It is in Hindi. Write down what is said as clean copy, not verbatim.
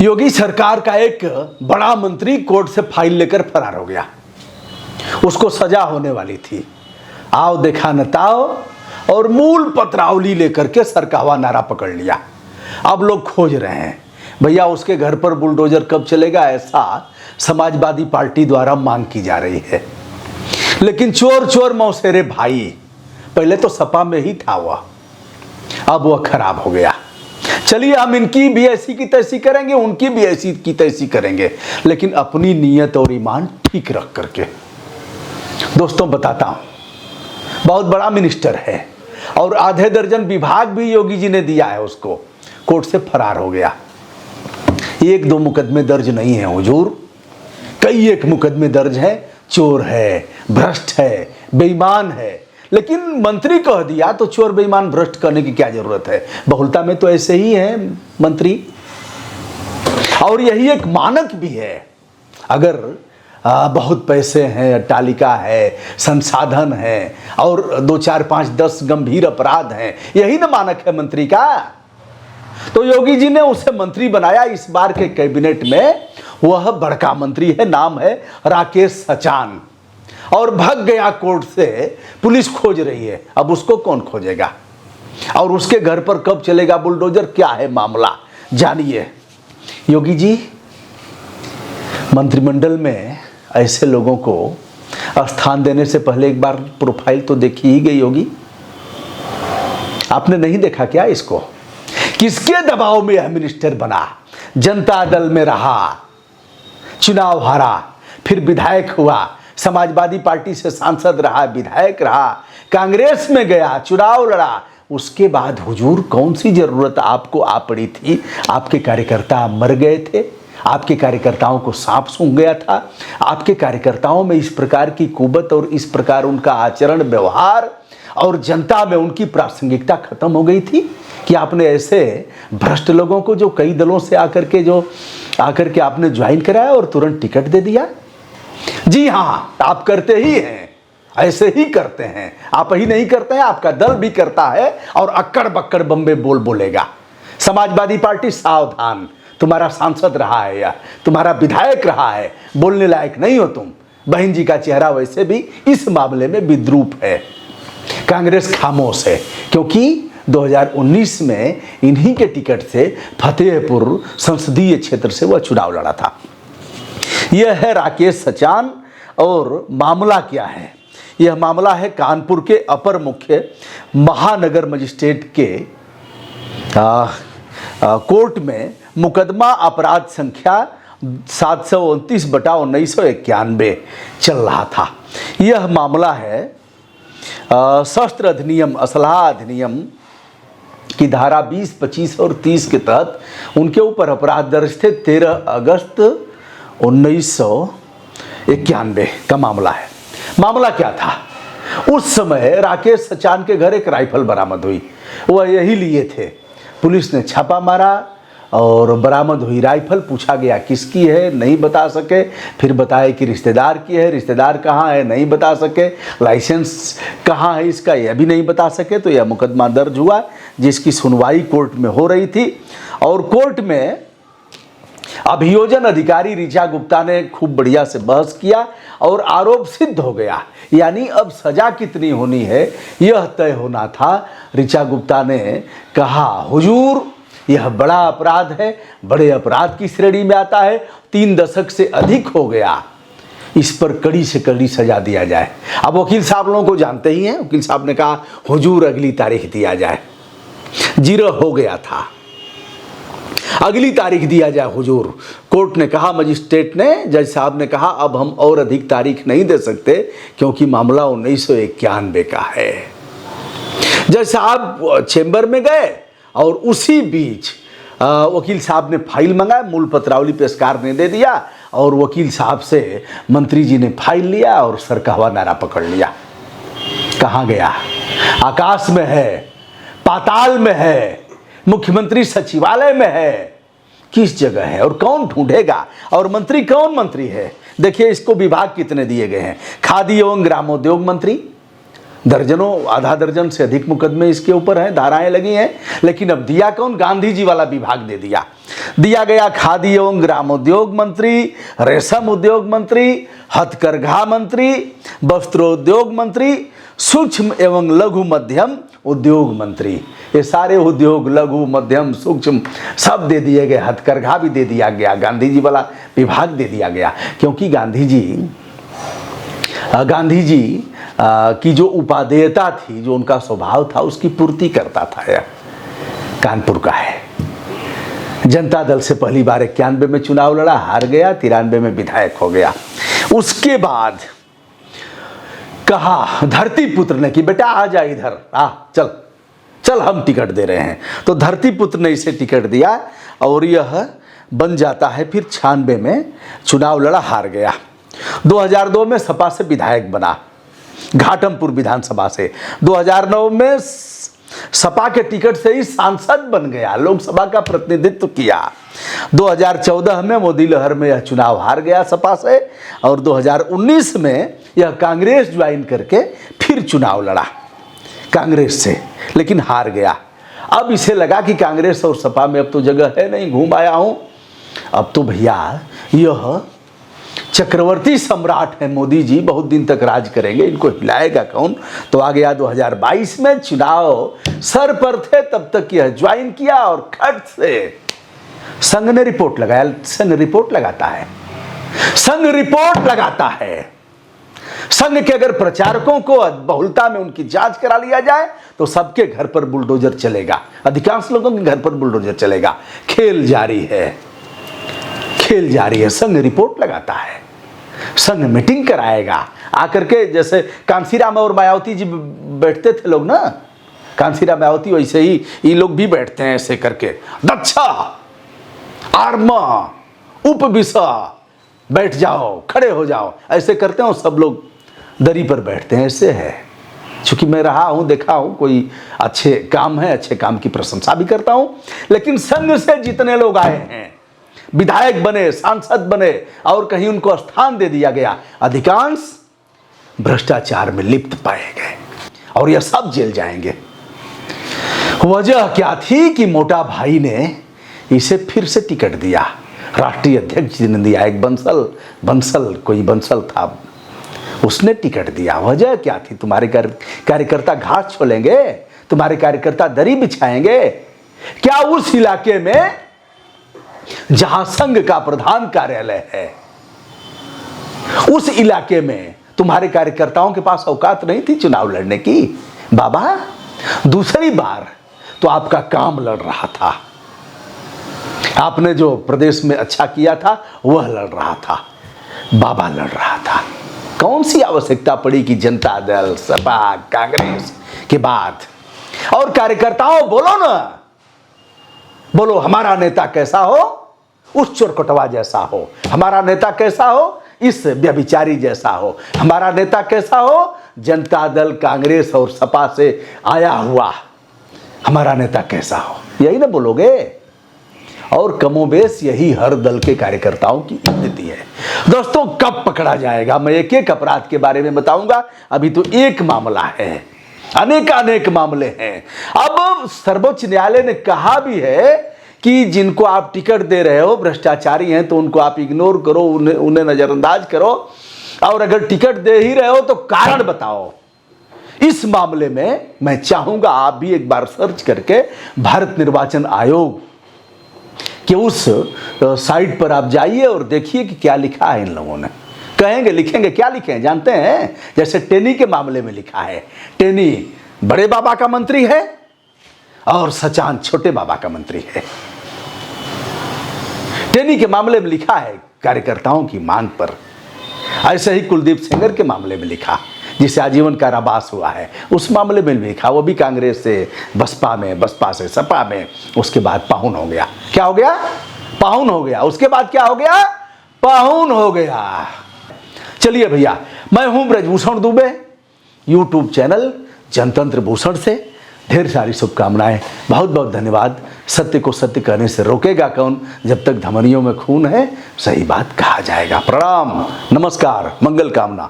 योगी सरकार का एक बड़ा मंत्री कोर्ट से फाइल लेकर फरार हो गया। उसको सजा होने वाली थी। आओ देखा न ताओ और मूल पत्रावली लेकर के सरकावा नारा पकड़ लिया। अब लोग खोज रहे हैं भैया उसके घर पर बुलडोजर कब चलेगा, ऐसा समाजवादी पार्टी द्वारा मांग की जा रही है। लेकिन चोर चोर मौसेरे भाई, पहले तो सपा में ही था वह, अब वह खराब हो गया। चलिए हम इनकी भी ऐसी की तैसी करेंगे, उनकी भी ऐसी की तैसी करेंगे, लेकिन अपनी नीयत और ईमान ठीक रख करके। दोस्तों बताता हूं, बहुत बड़ा मिनिस्टर है और आधे दर्जन विभाग भी योगी जी ने दिया है उसको। कोर्ट से फरार हो गया। एक दो मुकदमे दर्ज नहीं है हुजूर, कई एक मुकदमे दर्ज है। चोर है, भ्रष्ट है, बेईमान है। लेकिन मंत्री कह दिया तो चोर बेईमान भ्रष्ट करने की क्या जरूरत है। बहुलता में तो ऐसे ही है मंत्री, और यही एक मानक भी है। अगर बहुत पैसे हैं, अट्टालिका है, संसाधन है और 2, 4, 5, 10 गंभीर अपराध हैं, यही ना मानक है मंत्री का। तो योगी जी ने उसे मंत्री बनाया। इस बार के कैबिनेट में वह बड़का मंत्री है, नाम है राकेश सचान, और भाग गया कोर्ट से। पुलिस खोज रही है, अब उसको कौन खोजेगा और उसके घर पर कब चलेगा बुलडोजर, क्या है मामला जानिए। योगी जी, मंत्रिमंडल में ऐसे लोगों को स्थान देने से पहले एक बार प्रोफाइल तो देखी ही गई होगी। आपने नहीं देखा क्या इसको? किसके दबाव में यह मिनिस्टर बना? जनता दल में रहा, चुनाव हारा, फिर विधायक हुआ, समाजवादी पार्टी से सांसद रहा, विधायक रहा, कांग्रेस में गया, चुनाव लड़ा। उसके बाद हुजूर कौन सी जरूरत आपको आ पड़ी थी? आपके कार्यकर्ता मर गए थे, आपके कार्यकर्ताओं को सांप सूंघ गया था, आपके कार्यकर्ताओं में इस प्रकार की कुबत और इस प्रकार उनका आचरण व्यवहार और जनता में उनकी प्रासंगिकता खत्म हो गई थी कि आपने ऐसे भ्रष्ट लोगों को जो कई दलों से आकर के आपने ज्वाइन कराया और तुरंत टिकट दे दिया। जी हाँ, आप करते ही हैं, ऐसे ही करते हैं। आप ही नहीं करते हैं, आपका दल भी करता है और अक्कड़ बक्कड़ बम्बे बोलेगा। समाजवादी पार्टी सावधान, तुम्हारा सांसद रहा है या तुम्हारा विधायक रहा है, बोलने लायक नहीं हो तुम। बहन जी का चेहरा वैसे भी इस मामले में विद्रूप है। कांग्रेस खामोश है क्योंकि 2019 में इन्हीं के टिकट से फतेहपुर संसदीय क्षेत्र से वह चुनाव लड़ा था। यह है राकेश सचान। और मामला क्या है? यह मामला है कानपुर के अपर मुख्य महानगर मजिस्ट्रेट के कोर्ट में मुकदमा अपराध संख्या 729/1991 चल रहा था। यह मामला है शस्त्र अधिनियम, असलहा अधिनियम की धारा 20, 25 और 30 के तहत उनके ऊपर अपराध दर्ज थे। 13 अगस्त 1991 का मामला है। मामला क्या था? उस समय राकेश सचान के घर एक राइफल बरामद हुई, वह यही लिए थे। पुलिस ने छापा मारा और बरामद हुई राइफल। पूछा गया किसकी है, नहीं बता सके। फिर बताया कि रिश्तेदार की है। रिश्तेदार कहाँ है, नहीं बता सके। लाइसेंस कहाँ है इसका, यह भी नहीं बता सके। तो यह मुकदमा दर्ज हुआ जिसकी सुनवाई कोर्ट में हो रही थी। और कोर्ट में अभियोजन अधिकारी ऋचा गुप्ता ने खूब बढ़िया से बहस किया और आरोप सिद्ध हो गया। यानी अब सजा कितनी होनी है यह तय होना था। ऋचा गुप्ता ने कहा, हुजूर यह बड़ा अपराध है, बड़े अपराध की श्रेणी में आता है, 3 दशक से अधिक हो गया, इस पर कड़ी से कड़ी सजा दिया जाए। अब वकील साहब लोगों को जानते ही हैं। वकील साहब ने कहा हुजूर अगली तारीख दिया जाए। 0 हो गया था, अगली तारीख दिया जाए हुजूर। कोर्ट ने कहा, मजिस्ट्रेट ने, जज साहब ने कहा अब हम और अधिक तारीख नहीं दे सकते क्योंकि मामला 1991 का है। जज साहब चेंबर में गए और उसी बीच वकील साहब ने फाइल मंगाया, मूल पत्रावली पेशकार ने दे दिया और वकील साहब से मंत्री जी ने फाइल लिया और सरकावा नारा पकड़ लिया। कहाँ गया? आकाश में है, पाताल में है, मुख्यमंत्री सचिवालय में है, किस जगह है और कौन ढूंढेगा? और मंत्री कौन मंत्री है? देखिए इसको विभाग कितने दिए गए हैं। खादी एवं ग्रामोद्योग मंत्री, दर्जनों, आधा दर्जन से अधिक मुकदमे इसके ऊपर हैं, धाराएं लगी हैं। लेकिन अब दिया कौन? गांधी जी वाला विभाग दे दिया। दिया गया खादी एवं ग्रामोद्योग मंत्री, रेशम उद्योग मंत्री, हथकरघा मंत्री, वस्त्रोद्योग मंत्री, सूक्ष्म एवं लघु मध्यम उद्योग मंत्री। ये सारे उद्योग लघु मध्यम सूक्ष्म सब दे दिए गए, हथकरघा भी दे दिया गया, गांधी जी वाला विभाग दे दिया गया, क्योंकि गांधी जी की जो उपादेयता थी, जो उनका स्वभाव था, उसकी पूर्ति करता था। यह कानपुर का है। जनता दल से पहली बार 91 में चुनाव लड़ा, हार गया, 93 में विधायक हो गया। उसके बाद कहा धरती पुत्र ने कि बेटा आ जा इधर, आ चल चल हम टिकट दे रहे हैं। तो धरती पुत्र ने इसे टिकट दिया और यह बन जाता है। फिर 96 में चुनाव लड़ा, हार गया। 2002 में सपा से विधायक बना, घाटमपुर विधानसभा से। 2009 में सपा के टिकट से ही सांसद बन गया, लोकसभा का प्रतिनिधित्व किया। 2014 में मोदी लहर में यह चुनाव हार गया सपा से, और 2019 में यह कांग्रेस ज्वाइन करके फिर चुनाव लड़ा कांग्रेस से, लेकिन हार गया। अब इसे लगा कि कांग्रेस और सपा में अब तो जगह है नहीं, घूम आया हूं, अब तो भैया यह चक्रवर्ती सम्राट है मोदी जी, बहुत दिन तक राज करेंगे, इनको हिलाएगा कौन। तो आ गया 2022 में, चुनाव सर पर थे तब तक यह ज्वाइन किया और खट से संघ ने रिपोर्ट लगाया। संघ रिपोर्ट लगाता है, संघ रिपोर्ट लगाता है। संघ के अगर प्रचारकों को बहुलता में उनकी जांच करा लिया जाए तो सबके घर पर बुलडोजर चलेगा, अधिकांश लोगों के घर पर बुलडोजर चलेगा। खेल जारी है, खेल जारी है। संघ रिपोर्ट लगाता है, संघ मीटिंग कराएगा आकर के, जैसे कांसीराम और मायावती जी बैठते थे लोग ना, कांसीराम मायावती, वैसे ही ये लोग भी बैठते हैं ऐसे करके, दक्षा आर्मा उपविशा, बैठ जाओ, खड़े हो जाओ, ऐसे करते हो। सब लोग दरी पर बैठते हैं, ऐसे है। चूंकि मैं रहा हूं, देखा हूं, कोई अच्छे काम है, अच्छे काम की प्रशंसा भी करता हूं। लेकिन संघ से जितने लोग आए हैं, विधायक बने, सांसद बने और कहीं उनको स्थान दे दिया गया, अधिकांश भ्रष्टाचार में लिप्त पाए गए और यह सब जेल जाएंगे। वजह क्या थी कि मोटा भाई ने इसे फिर से टिकट दिया, राष्ट्रीय अध्यक्ष जी ने दिया, एक बंसल कोई बंसल था, उसने टिकट दिया। वजह क्या थी? तुम्हारे कार्यकर्ता घास छोलेंगे, तुम्हारे कार्यकर्ता दरी बिछाएंगे क्या? उस इलाके में जहां संघ का प्रधान कार्यालय है, उस इलाके में तुम्हारे कार्यकर्ताओं के पास औकात नहीं थी चुनाव लड़ने की। बाबा, दूसरी बार तो आपका काम लड़ रहा था, आपने जो प्रदेश में अच्छा किया था वह लड़ रहा था, बाबा लड़ रहा था। कौन सी आवश्यकता पड़ी कि जनता दल, सपा, कांग्रेस के बाद? और कार्यकर्ताओं बोलो ना, बोलो हमारा नेता कैसा हो? उस चोरकटवा जैसा हो। हमारा नेता कैसा हो? इस व्यभिचारी जैसा हो। हमारा नेता कैसा हो? जनता दल, कांग्रेस और सपा से आया हुआ हमारा नेता कैसा हो? यही ना बोलोगे। और कमोबेश यही हर दल के कार्यकर्ताओं की स्थिति है। दोस्तों, कब पकड़ा जाएगा? मैं एक एक अपराध के बारे में बताऊंगा। अभी तो एक मामला है, अनेक मामले हैं। अब सर्वोच्च न्यायालय ने कहा भी है कि जिनको आप टिकट दे रहे हो भ्रष्टाचारी हैं, तो उनको आप इग्नोर करो, उन्हें नजरअंदाज करो, और अगर टिकट दे ही रहे हो तो कारण बताओ। इस मामले में मैं चाहूंगा आप भी एक बार सर्च करके भारत निर्वाचन आयोग कि उस साइट पर आप जाइए और देखिए कि क्या लिखा है इन लोगों ने। कहेंगे, लिखेंगे, क्या लिखे हैं जानते हैं? जैसे टेनी के मामले में लिखा है, टेनी बड़े बाबा का मंत्री है और सचान छोटे बाबा का मंत्री है। टेनी के मामले में लिखा है कार्यकर्ताओं की मांग पर। ऐसे ही कुलदीप सेंगर के मामले में लिखा, जिसे आजीवन कारावास हुआ है, उस मामले में लिखा। वो भी कांग्रेस से बसपा में, बसपा से सपा में, उसके बाद पाहुन हो गया। क्या हो गया? पाहुन हो गया। उसके बाद क्या हो गया? पाहुन हो गया। चलिए भैया, मैं हूं ब्रजभूषण दुबे, यूट्यूब चैनल जनतंत्र भूषण से ढेर सारी शुभकामनाएं। बहुत बहुत धन्यवाद। सत्य को सत्य कहने से रोकेगा कौन? जब तक धमनियों में खून है, सही बात कहा जाएगा। प्रणाम, नमस्कार, मंगल कामना।